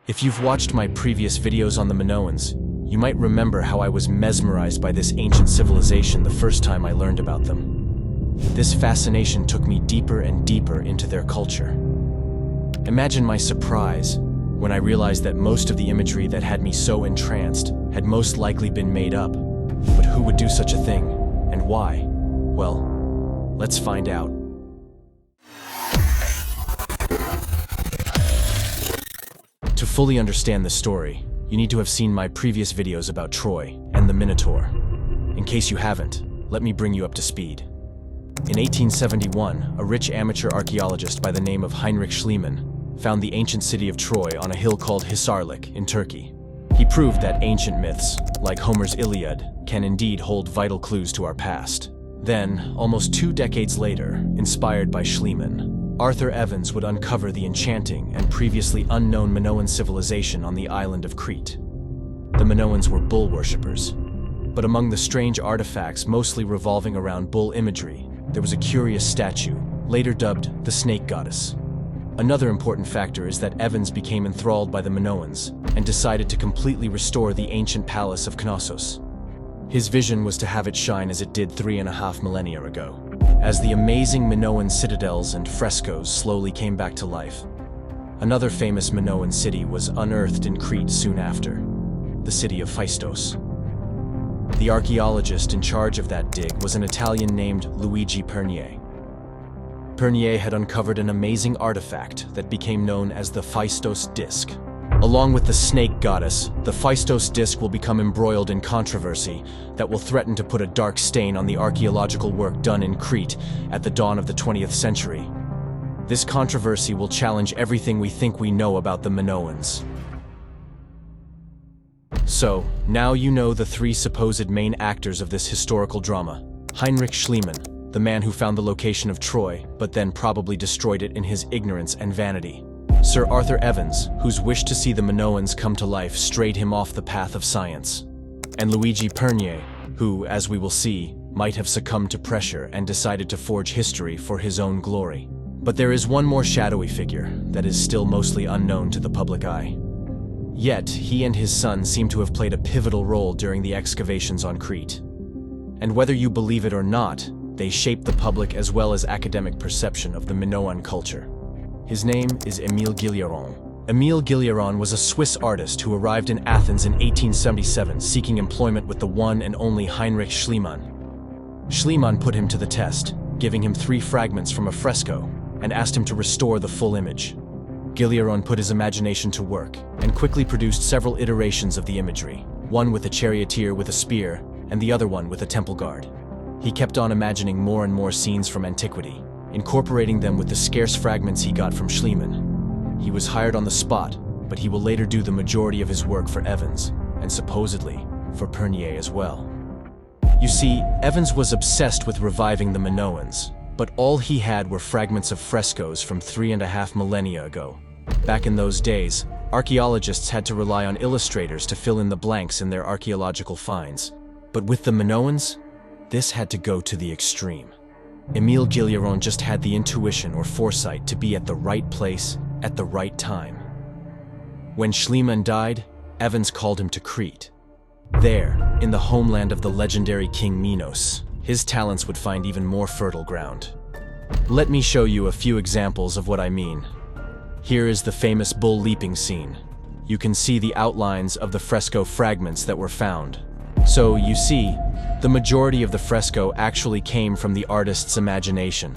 If you've watched my previous videos on the Minoans, you might remember how I was mesmerized by this ancient civilization the first time I learned about them. This fascination took me deeper and deeper into their culture. Imagine my surprise when I realized that most of the imagery that had me so entranced had most likely been made up. But who would do such a thing, and why? Well, let's find out. To fully understand the story, you need to have seen my previous videos about Troy and the Minotaur. In case you haven't, let me bring you up to speed. In 1871, a rich amateur archaeologist by the name of Heinrich Schliemann found the ancient city of Troy on a hill called Hisarlik in Turkey. He proved that ancient myths, like Homer's Iliad, can indeed hold vital clues to our past. Then, almost 2 decades later, inspired by Schliemann, Arthur Evans would uncover the enchanting and previously unknown Minoan civilization on the island of Crete. The Minoans were bull worshippers, but among the strange artifacts mostly revolving around bull imagery, there was a curious statue, later dubbed the Snake Goddess. Another important factor is that Evans became enthralled by the Minoans and decided to completely restore the ancient palace of Knossos. His vision was to have it shine as it did 3.5 millennia ago, as the amazing Minoan citadels and frescoes slowly came back to life. Another famous Minoan city was unearthed in Crete soon after, the city of Phaistos. The archaeologist in charge of that dig was an Italian named Luigi Pernier. Pernier had uncovered an amazing artifact that became known as the Phaistos disc. Along with the snake goddess, the Phaistos disc will become embroiled in controversy that will threaten to put a dark stain on the archaeological work done in Crete at the dawn of the 20th century. This controversy will challenge everything we think we know about the Minoans. So, now you know the 3 supposed main actors of this historical drama. Heinrich Schliemann, the man who found the location of Troy, but then probably destroyed it in his ignorance and vanity. Sir Arthur Evans, whose wish to see the Minoans come to life strayed him off the path of science. And Luigi Pernier, who, as we will see, might have succumbed to pressure and decided to forge history for his own glory. But there is one more shadowy figure that is still mostly unknown to the public eye. Yet, he and his son seem to have played a pivotal role during the excavations on Crete. And whether you believe it or not, they shaped the public as well as academic perception of the Minoan culture. His name is Émile Guillerand. Émile Guillerand was a Swiss artist who arrived in Athens in 1877 seeking employment with the one and only Heinrich Schliemann. Schliemann put him to the test, giving him 3 fragments from a fresco and asked him to restore the full image. Guillerand put his imagination to work and quickly produced several iterations of the imagery, one with a charioteer with a spear and the other one with a temple guard. He kept on imagining more and more scenes from antiquity, incorporating them with the scarce fragments he got from Schliemann. He was hired on the spot, but he will later do the majority of his work for Evans, and supposedly for Pernier as well. You see, Evans was obsessed with reviving the Minoans, but all he had were fragments of frescoes from 3.5 millennia ago. Back in those days, archaeologists had to rely on illustrators to fill in the blanks in their archaeological finds. But with the Minoans, this had to go to the extreme. Émile Guillerand just had the intuition or foresight to be at the right place at the right time. When Schliemann died, Evans called him to Crete. There, in the homeland of the legendary King Minos, his talents would find even more fertile ground. Let me show you a few examples of what I mean. Here is the famous bull leaping scene. You can see the outlines of the fresco fragments that were found. So, you see, the majority of the fresco actually came from the artist's imagination.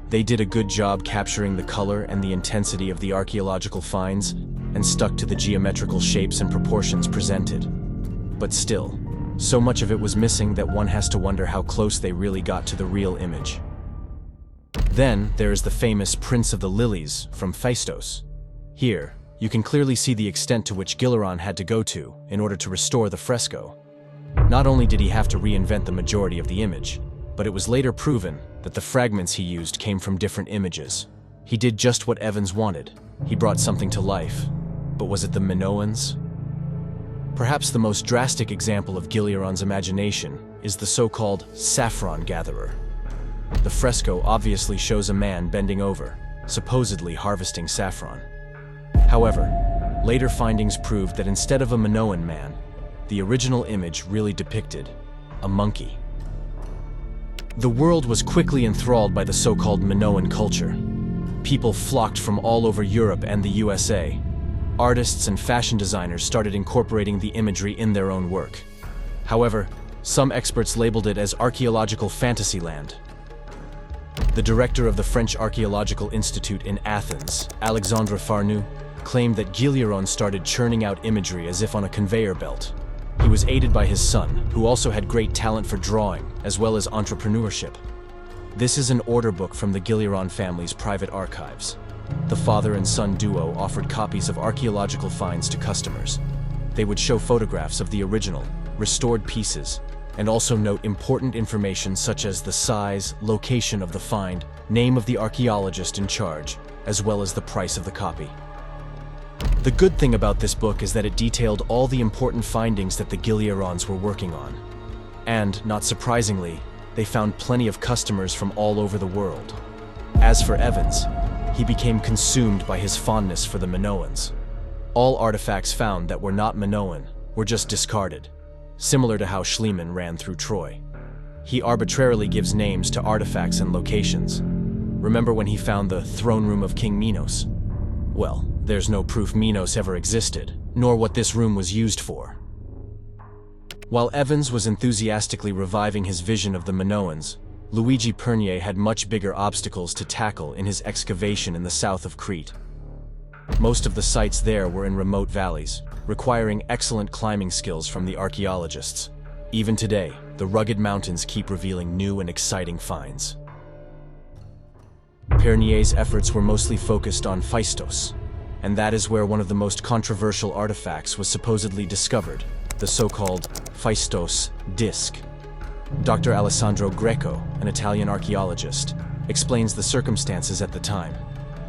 They did a good job capturing the color and the intensity of the archaeological finds and stuck to the geometrical shapes and proportions presented. But still, so much of it was missing that one has to wonder how close they really got to the real image. Then, there is the famous Prince of the Lilies from Phaistos. Here, you can clearly see the extent to which Guillerand had to go to in order to restore the fresco. Not only did he have to reinvent the majority of the image, but it was later proven that the fragments he used came from different images. He did just what Evans wanted. He brought something to life. But was it the Minoans? Perhaps the most drastic example of Guillerand's imagination is the so-called saffron gatherer. The fresco obviously shows a man bending over, supposedly harvesting saffron. However, Later findings proved that instead of a Minoan man, the original image really depicted a monkey. The world was quickly enthralled by the so-called Minoan culture. People flocked from all over Europe and the USA. Artists and fashion designers started incorporating the imagery in their own work. However, some experts labeled it as archaeological fantasyland. The director of the French Archaeological Institute in Athens, Alexandre Farnoux, claimed that Guilleron started churning out imagery as if on a conveyor belt. He was aided by his son, who also had great talent for drawing, as well as entrepreneurship. This is an order book from the Guilleron family's private archives. The father and son duo offered copies of archaeological finds to customers. They would show photographs of the original, restored pieces, and also note important information such as the size, location of the find, name of the archaeologist in charge, as well as the price of the copy. The good thing about this book is that it detailed all the important findings that the Guillerons were working on. And, not surprisingly, they found plenty of customers from all over the world. As for Evans, he became consumed by his fondness for the Minoans. All artifacts found that were not Minoan were just discarded, similar to how Schliemann ran through Troy. He arbitrarily gives names to artifacts and locations. Remember when he found the throne room of King Minos? Well, there's no proof Minos ever existed, nor what this room was used for. While Evans was enthusiastically reviving his vision of the Minoans, Luigi Pernier had much bigger obstacles to tackle in his excavation in the south of Crete. Most of the sites there were in remote valleys, requiring excellent climbing skills from the archaeologists. Even today, the rugged mountains keep revealing new and exciting finds. Pernier's efforts were mostly focused on Phaistos, and that is where one of the most controversial artifacts was supposedly discovered, the so-called Phaistos disc. Dr. Alessandro Greco, an Italian archaeologist, explains the circumstances at the time.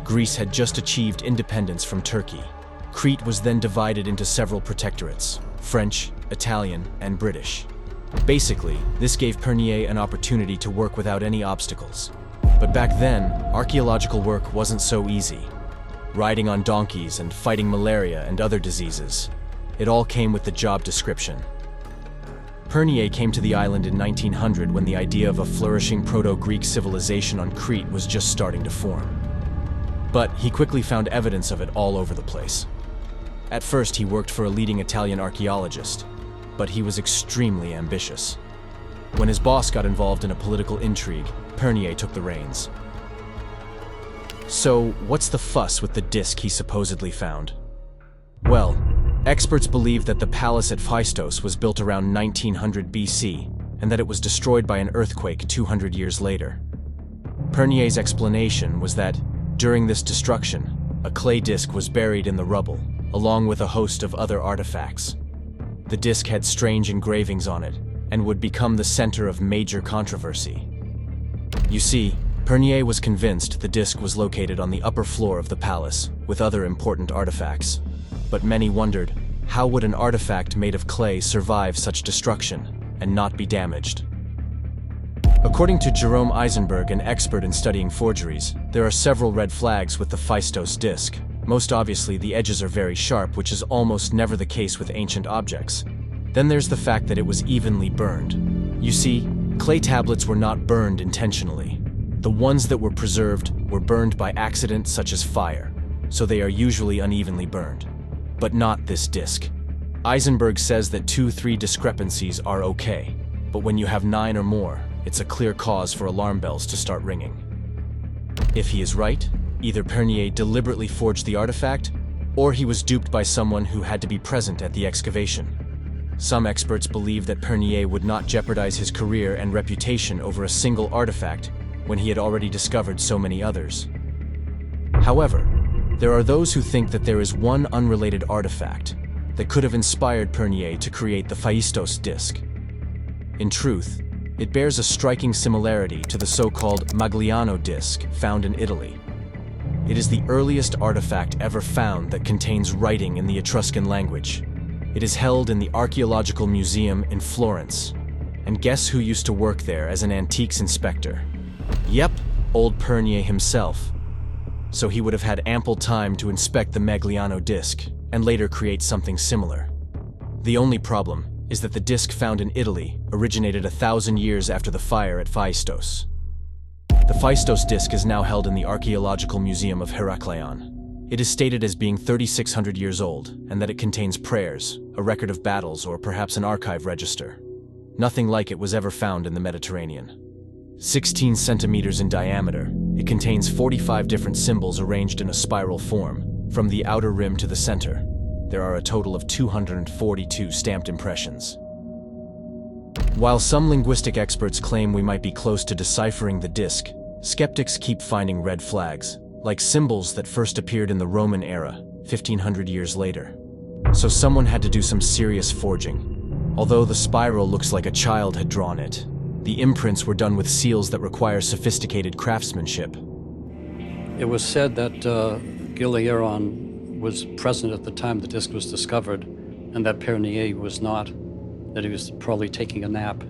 Greece had just achieved independence from Turkey. Crete was then divided into several protectorates: French, Italian, and British. Basically, this gave Pernier an opportunity to work without any obstacles. But back then, archaeological work wasn't so easy. Riding on donkeys and fighting malaria and other diseases. It all came with the job description. Pernier came to the island in 1900 when the idea of a flourishing Proto-Greek civilization on Crete was just starting to form. But he quickly found evidence of it all over the place. At first, he worked for a leading Italian archaeologist, but he was extremely ambitious. When his boss got involved in a political intrigue, Pernier took the reins. So, what's the fuss with the disc he supposedly found? Well, experts believe that the palace at Phaistos was built around 1900 BC, and that it was destroyed by an earthquake 200 years later. Pernier's explanation was that, during this destruction, a clay disc was buried in the rubble, along with a host of other artifacts. The disc had strange engravings on it, and would become the center of major controversy. You see, Pernier was convinced the disc was located on the upper floor of the palace, with other important artifacts. But many wondered, how would an artifact made of clay survive such destruction and not be damaged? According to Jerome Eisenberg, an expert in studying forgeries, there are several red flags with the Phaistos disc. Most obviously, the edges are very sharp, which is almost never the case with ancient objects. Then there's the fact that it was evenly burned. You see, clay tablets were not burned intentionally. The ones that were preserved were burned by accident, such as fire, so they are usually unevenly burned. But not this disc. Eisenberg says that 2-3 discrepancies are okay, but when you have 9 or more, it's a clear cause for alarm bells to start ringing. If he is right, either Pernier deliberately forged the artifact, or he was duped by someone who had to be present at the excavation. Some experts believe that Pernier would not jeopardize his career and reputation over a single artifact when he had already discovered so many others. However, there are those who think that there is one unrelated artifact that could have inspired Pernier to create the Phaistos disc. In truth, it bears a striking similarity to the so-called Magliano disc found in Italy. It is the earliest artifact ever found that contains writing in the Etruscan language. It is held in the Archaeological Museum in Florence. And guess who used to work there as an antiques inspector? Yep, old Pernier himself. So he would have had ample time to inspect the Magliano disc and later create something similar. The only problem is that the disc found in Italy originated 1,000 years after the fire at Phaistos. The Phaistos disc is now held in the Archaeological Museum of Heraklion. It is stated as being 3,600 years old, and that it contains prayers, a record of battles, or perhaps an archive register. Nothing like it was ever found in the Mediterranean. 16 centimeters in diameter, it contains 45 different symbols arranged in a spiral form, from the outer rim to the center. There are a total of 242 stamped impressions. While some linguistic experts claim we might be close to deciphering the disc, skeptics keep finding red flags, like symbols that first appeared in the Roman era, 1,500 years later. So someone had to do some serious forging. Although the spiral looks like a child had drawn it, the imprints were done with seals that require sophisticated craftsmanship. It was said that Gilieron was present at the time the disc was discovered, and that Pernier was not, that he was probably taking a nap.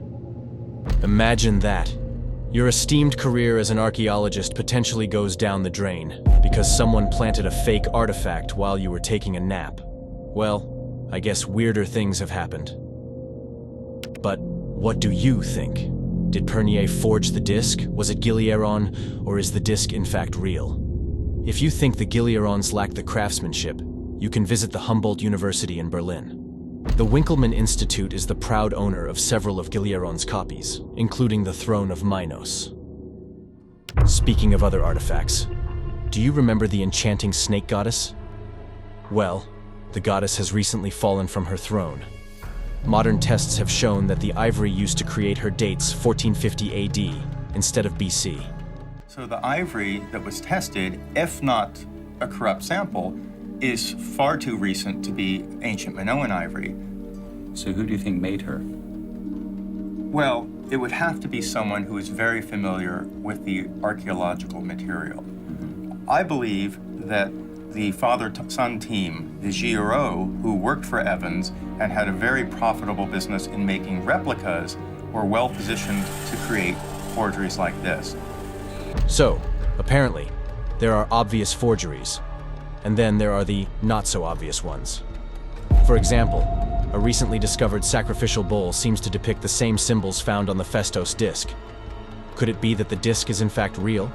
Imagine that. Your esteemed career as an archaeologist potentially goes down the drain because someone planted a fake artifact while you were taking a nap. Well, I guess weirder things have happened. But what do you think? Did Pernier forge the disc? Was it Gilieron, or is the disc in fact real? If you think the Gilierons lack the craftsmanship, you can visit the Humboldt University in Berlin. The Winkelmann Institute is the proud owner of several of Gilieron's copies, including the throne of Minos. Speaking of other artifacts, do you remember the enchanting snake goddess? Well, the goddess has recently fallen from her throne. Modern tests have shown that the ivory used to create her dates 1450 AD instead of BC. So the ivory that was tested, if not a corrupt sample, is far too recent to be ancient Minoan ivory. So who do you think made her? Well, it would have to be someone who is very familiar with the archaeological material. I believe that the father-son team, the Giraud, who worked for Evans and had a very profitable business in making replicas, were well positioned to create forgeries like this. So, apparently, there are obvious forgeries, and then there are the not-so-obvious ones. For example, a recently discovered sacrificial bowl seems to depict the same symbols found on the Phaistos disc. Could it be that the disc is in fact real?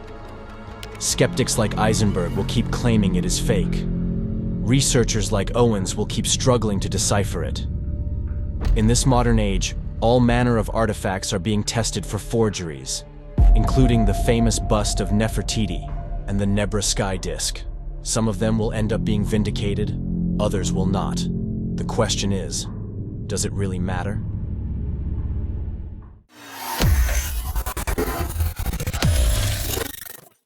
Skeptics like Eisenberg will keep claiming it is fake. Researchers like Owens will keep struggling to decipher it. In this modern age, all manner of artifacts are being tested for forgeries, including the famous bust of Nefertiti and the Nebra sky disc. Some of them will end up being vindicated, others will not. The question is, does it really matter?